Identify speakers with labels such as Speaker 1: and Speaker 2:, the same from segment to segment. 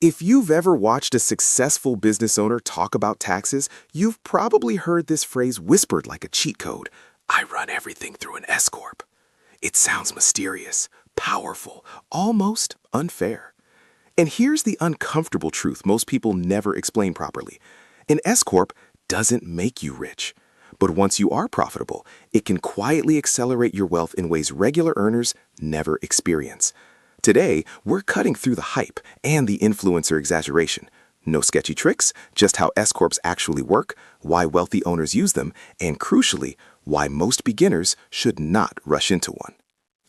Speaker 1: If you've ever watched a successful business owner talk about taxes, you've probably heard this phrase whispered like a cheat code. I run everything through an S-corp. It sounds mysterious, powerful, almost unfair. And here's the uncomfortable truth most people never explain properly. An S-corp doesn't make you rich. But once you are profitable, it can quietly accelerate your wealth in ways regular earners never experience. Today, we're cutting through the hype and the influencer exaggeration. No sketchy tricks, just how S-corps actually work, why wealthy owners use them, and crucially, why most beginners should not rush into one.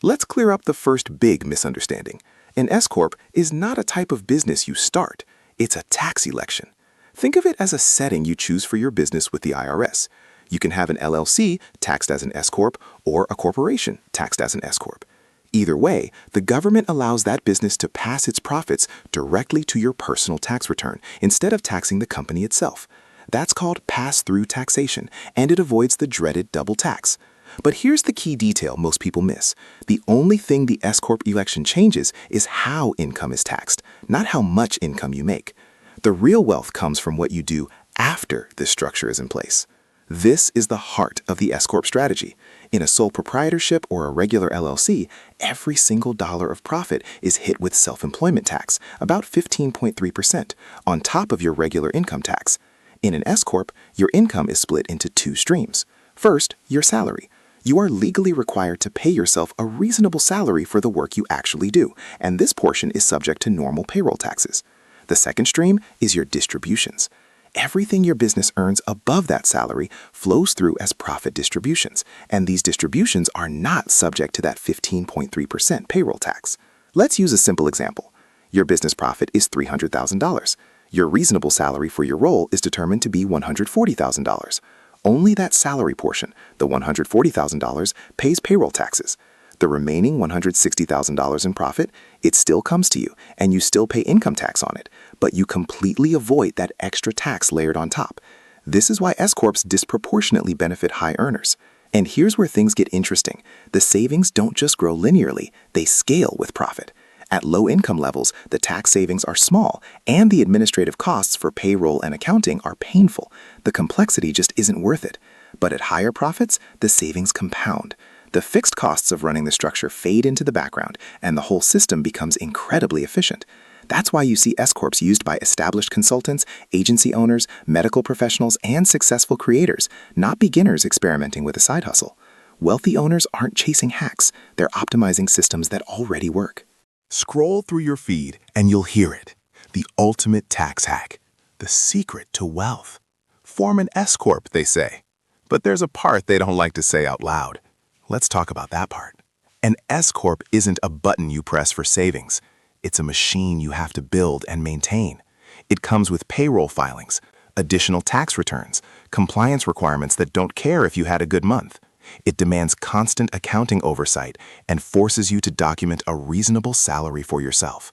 Speaker 1: Let's clear up the first big misunderstanding. An S-corp is not a type of business you start. It's a tax election. Think of it as a setting you choose for your business with the IRS. You can have an LLC taxed as an S-corp or a corporation taxed as an S-corp. Either way, the government allows that business to pass its profits directly to your personal tax return instead of taxing the company itself. That's called pass-through taxation, and it avoids the dreaded double tax. But here's the key detail most people miss. The only thing the S-corp election changes is how income is taxed, not how much income you make. The real wealth comes from what you do after this structure is in place. This is the heart of the S-corp strategy. In a sole proprietorship or a regular LLC, every single dollar of profit is hit with self-employment tax, about 15.3%, on top of your regular income tax. In an S-corp, your income is split into two streams. First, your salary. You are legally required to pay yourself a reasonable salary for the work you actually do, and this portion is subject to normal payroll taxes. The second stream is your distributions. Everything your business earns above that salary flows through as profit distributions, and these distributions are not subject to that 15.3% payroll tax. Let's use a simple example. Your business profit is $300,000. Your reasonable salary for your role is determined to be $140,000. Only that salary portion, the $140,000, pays payroll taxes. The remaining $160,000 in profit, it still comes to you, and you still pay income tax on it, but you completely avoid that extra tax layered on top. This is why S-corps disproportionately benefit high earners. And here's where things get interesting. The savings don't just grow linearly, they scale with profit. At low income levels, the tax savings are small, and the administrative costs for payroll and accounting are painful. The complexity just isn't worth it. But at higher profits, the savings compound. The fixed costs of running the structure fade into the background, and the whole system becomes incredibly efficient. That's why you see S-corps used by established consultants, agency owners, medical professionals, and successful creators, not beginners experimenting with a side hustle. Wealthy owners aren't chasing hacks, they're optimizing systems that already work.
Speaker 2: Scroll through your feed and you'll hear it. The ultimate tax hack. The secret to wealth. Form an S-corp, they say. But there's a part they don't like to say out loud. Let's talk about that part. An S-corp isn't a button you press for savings. It's a machine you have to build and maintain. It comes with payroll filings, additional tax returns, compliance requirements that don't care if you had a good month. It demands constant accounting oversight and forces you to document a reasonable salary for yourself.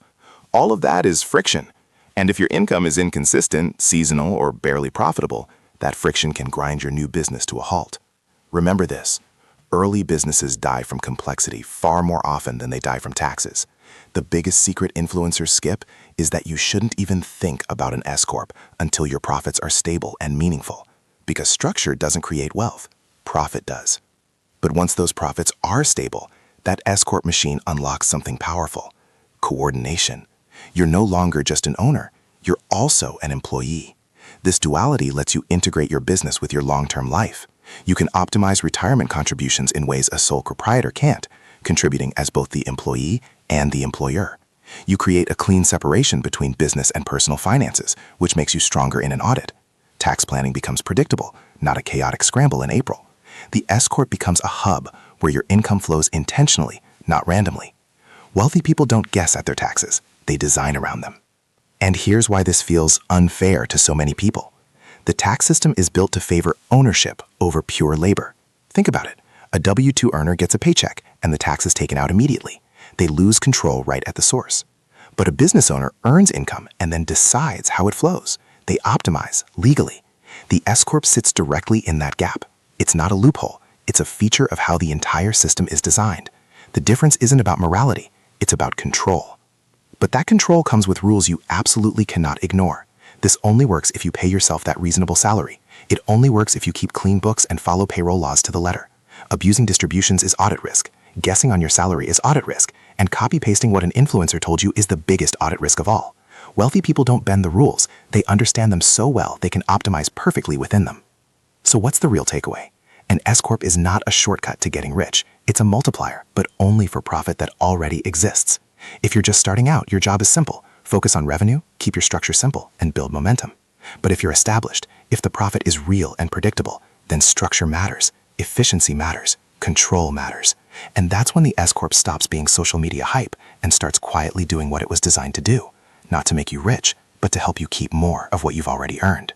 Speaker 2: All of that is friction. And if your income is inconsistent, seasonal, or barely profitable, that friction can grind your new business to a halt. Remember this. Early businesses die from complexity far more often than they die from taxes. The biggest secret influencers skip is that you shouldn't even think about an S-corp until your profits are stable and meaningful. Because structure doesn't create wealth, profit does. But once those profits are stable, that S-corp machine unlocks something powerful: coordination. You're no longer just an owner, you're also an employee. This duality lets you integrate your business with your long-term life. You can optimize retirement contributions in ways a sole proprietor can't, contributing as both the employee and the employer. You create a clean separation between business and personal finances, which makes you stronger in an audit. Tax planning becomes predictable, not a chaotic scramble in April. The S-corp becomes a hub where your income flows intentionally, not randomly. Wealthy people don't guess at their taxes, they design around them. And here's why this feels unfair to so many people. The tax system is built to favor ownership over pure labor. Think about it. A W-2 earner gets a paycheck and the tax is taken out immediately. They lose control right at the source. But a business owner earns income and then decides how it flows. They optimize legally. The S-corp sits directly in that gap. It's not a loophole. It's a feature of how the entire system is designed. The difference isn't about morality. It's about control. But that control comes with rules you absolutely cannot ignore. This only works if you pay yourself that reasonable salary. It only works if you keep clean books and follow payroll laws to the letter. Abusing distributions is audit risk. Guessing on your salary is audit risk. And copy-pasting what an influencer told you is the biggest audit risk of all. Wealthy people don't bend the rules. They understand them so well they can optimize perfectly within them. So what's the real takeaway? An S-corp is not a shortcut to getting rich. It's a multiplier, but only for profit that already exists. If you're just starting out, your job is simple. Focus on revenue, keep your structure simple, and build momentum. But if you're established, if the profit is real and predictable, then structure matters, efficiency matters, control matters. And that's when the S-corp stops being social media hype and starts quietly doing what it was designed to do. Not to make you rich, but to help you keep more of what you've already earned.